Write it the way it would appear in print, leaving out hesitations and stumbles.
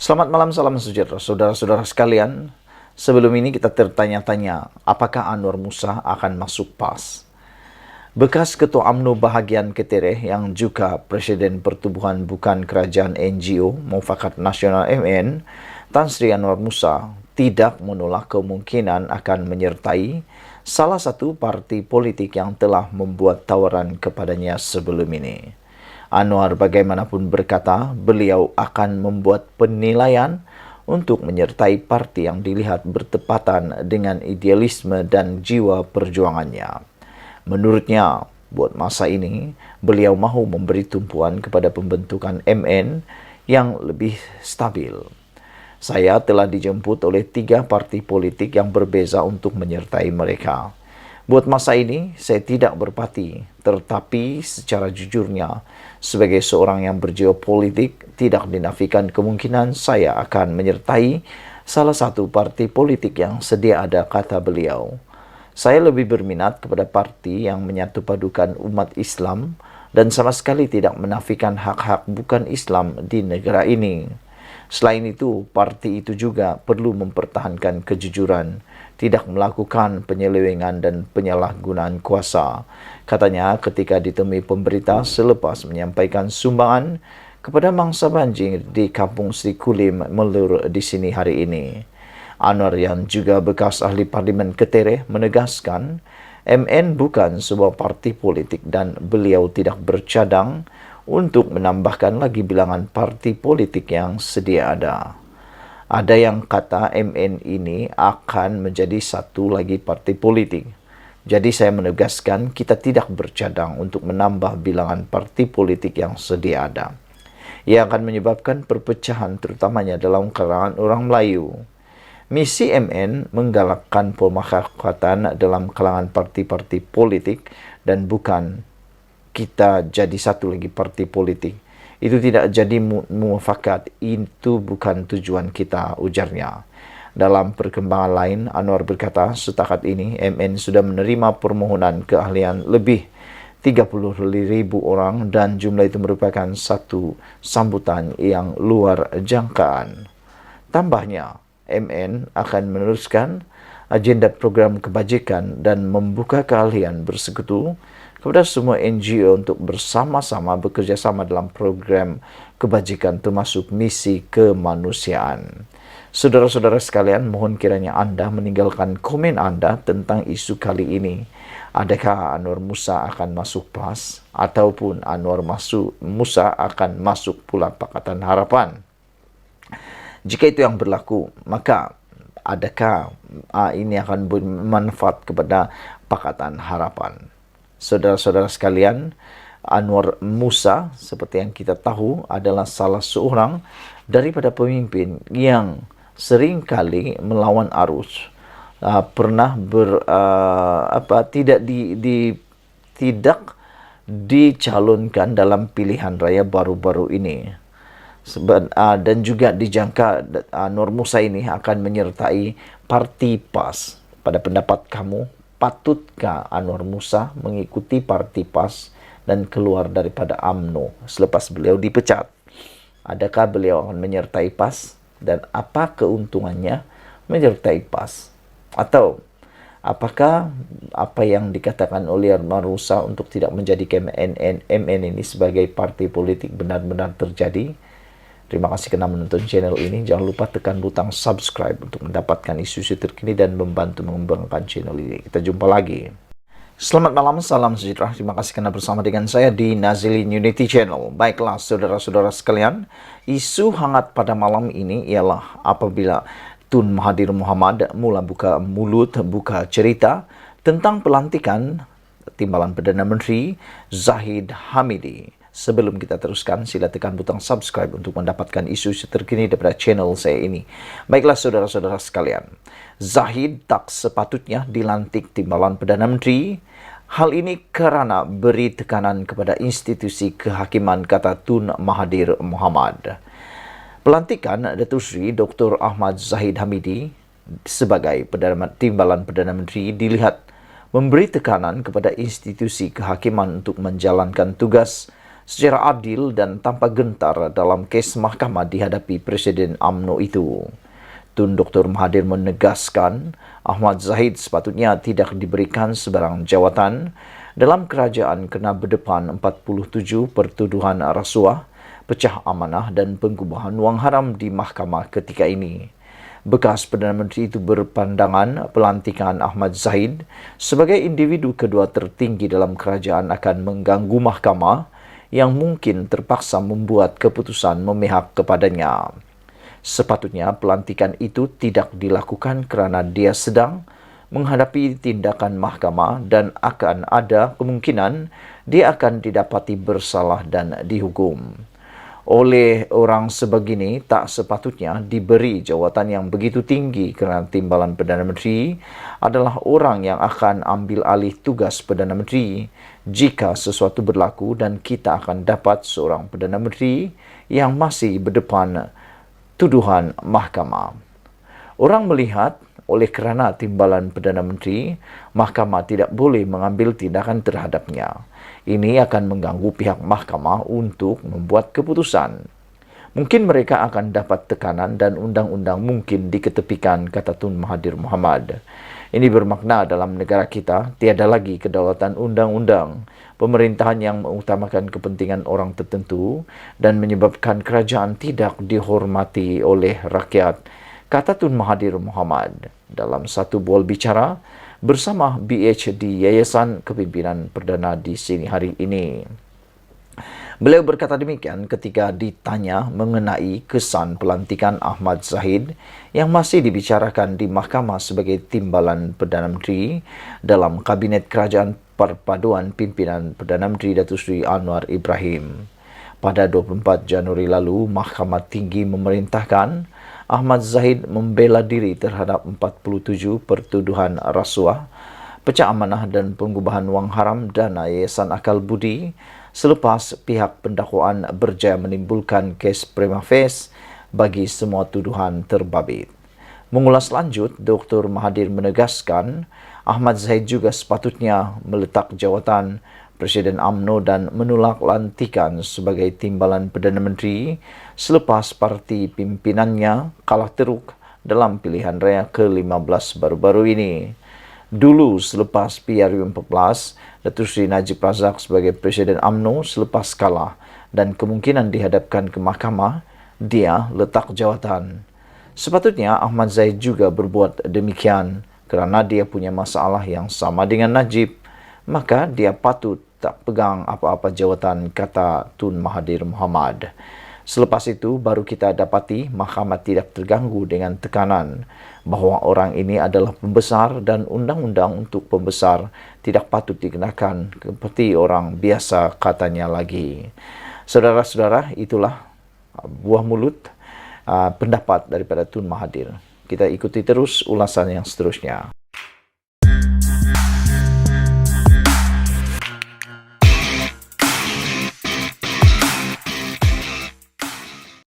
Selamat malam, salam sejahtera saudara-saudara sekalian. Sebelum ini kita tertanya-tanya, apakah Anwar Musa akan masuk PAS? Bekas Ketua UMNO bahagian Ketere yang juga Presiden Pertubuhan Bukan Kerajaan NGO Mufakat Nasional MN, Tan Sri Anwar Musa tidak menolak kemungkinan akan menyertai salah satu parti politik yang telah membuat tawaran kepadanya sebelum ini. Anwar bagaimanapun berkata, beliau akan membuat penilaian untuk menyertai parti yang dilihat bertepatan dengan idealisme dan jiwa perjuangannya. Menurutnya, buat masa ini, beliau mahu memberi tumpuan kepada pembentukan MN yang lebih stabil. Saya telah dijemput oleh 3 parti politik yang berbeza untuk menyertai mereka. Buat masa ini, saya tidak berpati, tetapi secara jujurnya, sebagai seorang yang berjiwa politik, tidak dinafikan kemungkinan saya akan menyertai salah satu parti politik yang sedia ada, kata beliau. Saya lebih berminat kepada parti yang menyatu padukan umat Islam dan sama sekali tidak menafikan hak-hak bukan Islam di negara ini. Selain itu, parti itu juga perlu mempertahankan kejujuran, tidak melakukan penyelewengan dan penyalahgunaan kuasa. Katanya ketika ditemui pemberita selepas menyampaikan sumbangan kepada mangsa banjir di Kampung Sri Kulim, Melur di sini hari ini. Anwar yang juga bekas ahli parlimen Ketere menegaskan MN bukan sebuah parti politik dan beliau tidak bercadang untuk menambahkan lagi bilangan parti politik yang sedia ada. Ada yang kata MN ini akan menjadi satu lagi parti politik. Jadi saya menegaskan kita tidak bercadang untuk menambah bilangan parti politik yang sedia ada. Ia akan menyebabkan perpecahan terutamanya dalam kalangan orang Melayu. Misi MN menggalakkan pemakatan dalam kalangan parti-parti politik dan bukan kita jadi satu lagi parti politik. Itu tidak jadi mufakat, itu bukan tujuan kita, ujarnya. Dalam perkembangan lain, Anwar berkata, setakat ini MN sudah menerima permohonan keahlian lebih 30.000 orang dan jumlah itu merupakan satu sambutan yang luar jangkaan. Tambahnya, MN akan meneruskan agenda program kebajikan dan membuka keahlian bersekutu kepada semua NGO untuk bersama-sama bekerja sama dalam program kebajikan termasuk misi kemanusiaan. Saudara-saudara sekalian, mohon kiranya Anda meninggalkan komen Anda tentang isu kali ini. Adakah Anwar Musa akan masuk PAS ataupun Anwar Musa akan masuk pula Pakatan Harapan? Jika itu yang berlaku, maka adakah ini akan bermanfaat kepada Pakatan Harapan? Saudara-saudara sekalian, Anwar Musa seperti yang kita tahu adalah salah seorang daripada pemimpin yang sering kali melawan arus, pernah tidak dicalonkan dalam pilihan raya baru-baru ini. Dan juga dijangka Anwar Musa ini akan menyertai parti PAS. Pada pendapat kamu, patutkah Anwar Musa mengikuti parti PAS dan keluar daripada UMNO selepas beliau dipecat? Adakah beliau akan menyertai PAS dan apa keuntungannya menyertai PAS? Atau apakah apa yang dikatakan oleh Anwar Musa untuk tidak menjadikan MN ini sebagai parti politik benar-benar terjadi? Terima kasih kerana menonton channel ini. Jangan lupa tekan butang subscribe untuk mendapatkan isu-isu terkini dan membantu mengembangkan channel ini. Kita jumpa lagi. Selamat malam, salam sejahtera. Terima kasih kerana bersama dengan saya di Nazilin Unity Channel. Baiklah saudara-saudara sekalian, isu hangat pada malam ini ialah apabila Tun Mahathir Mohamad mula buka mulut, buka cerita tentang pelantikan Timbalan Perdana Menteri Zahid Hamidi. Sebelum kita teruskan, sila tekan butang subscribe untuk mendapatkan isu-isu terkini daripada channel saya ini. Baiklah saudara-saudara sekalian, Zahid tak sepatutnya dilantik Timbalan Perdana Menteri. Hal ini kerana beri tekanan kepada institusi kehakiman, kata Tun Mahathir Mohamad. Pelantikan Datuk Seri Dr. Ahmad Zahid Hamidi sebagai Timbalan Perdana Menteri dilihat memberi tekanan kepada institusi kehakiman untuk menjalankan tugas secara adil dan tanpa gentar dalam kes mahkamah dihadapi Presiden UMNO itu. Tun Dr. Mahathir menegaskan Ahmad Zahid sepatutnya tidak diberikan sebarang jawatan dalam kerajaan kena berdepan 47 pertuduhan rasuah, pecah amanah dan pengubahan wang haram di mahkamah ketika ini. Bekas Perdana Menteri itu berpandangan pelantikan Ahmad Zahid sebagai individu kedua tertinggi dalam kerajaan akan mengganggu mahkamah yang mungkin terpaksa membuat keputusan memihak kepadanya. Sepatutnya pelantikan itu tidak dilakukan kerana dia sedang menghadapi tindakan mahkamah dan akan ada kemungkinan dia akan didapati bersalah dan dihukum. Oleh orang sebegini, tak sepatutnya diberi jawatan yang begitu tinggi kerana timbalan Perdana Menteri adalah orang yang akan ambil alih tugas Perdana Menteri jika sesuatu berlaku dan kita akan dapat seorang Perdana Menteri yang masih berdepan tuduhan mahkamah. Orang melihat oleh kerana timbalan Perdana Menteri, mahkamah tidak boleh mengambil tindakan terhadapnya. Ini akan mengganggu pihak mahkamah untuk membuat keputusan. Mungkin mereka akan dapat tekanan dan undang-undang mungkin diketepikan, kata Tun Mahathir Mohamad. Ini bermakna dalam negara kita tiada lagi kedaulatan undang-undang, pemerintahan yang mengutamakan kepentingan orang tertentu dan menyebabkan kerajaan tidak dihormati oleh rakyat, kata Tun Mahathir Mohamad dalam satu bual bicara bersama BHD Yayasan Kepimpinan Perdana di sini hari ini. Beliau berkata demikian ketika ditanya mengenai kesan pelantikan Ahmad Zahid yang masih dibicarakan di mahkamah sebagai timbalan Perdana Menteri dalam Kabinet Kerajaan Perpaduan Pimpinan Perdana Menteri Datuk Seri Anwar Ibrahim. Pada 24 Januari lalu, Mahkamah Tinggi memerintahkan Ahmad Zahid membela diri terhadap 47 pertuduhan rasuah, pecah amanah dan pengubahan wang haram dana Yayasan Akal Budi selepas pihak pendakwaan berjaya menimbulkan kes prima facie bagi semua tuduhan terbabit. Mengulas lanjut, Dr. Mahathir menegaskan Ahmad Zahid juga sepatutnya meletak jawatan Presiden UMNO dan menolak lantikan sebagai timbalan Perdana Menteri selepas parti pimpinannya kalah teruk dalam pilihan raya ke-15 baru-baru ini. Dulu selepas PRU14, Datuk Seri Najib Razak sebagai Presiden UMNO selepas kalah dan kemungkinan dihadapkan ke mahkamah, dia letak jawatan. Sepatutnya Ahmad Zahid juga berbuat demikian kerana dia punya masalah yang sama dengan Najib, maka dia patut tak pegang apa-apa jawatan, kata Tun Mahathir Mohamad. Selepas itu, baru kita dapati mahkamah tidak terganggu dengan tekanan bahawa orang ini adalah pembesar dan undang-undang untuk pembesar tidak patut dikenakan seperti orang biasa, katanya lagi. Saudara-saudara, itulah buah mulut pendapat daripada Tun Mahathir. Kita ikuti terus ulasan yang seterusnya.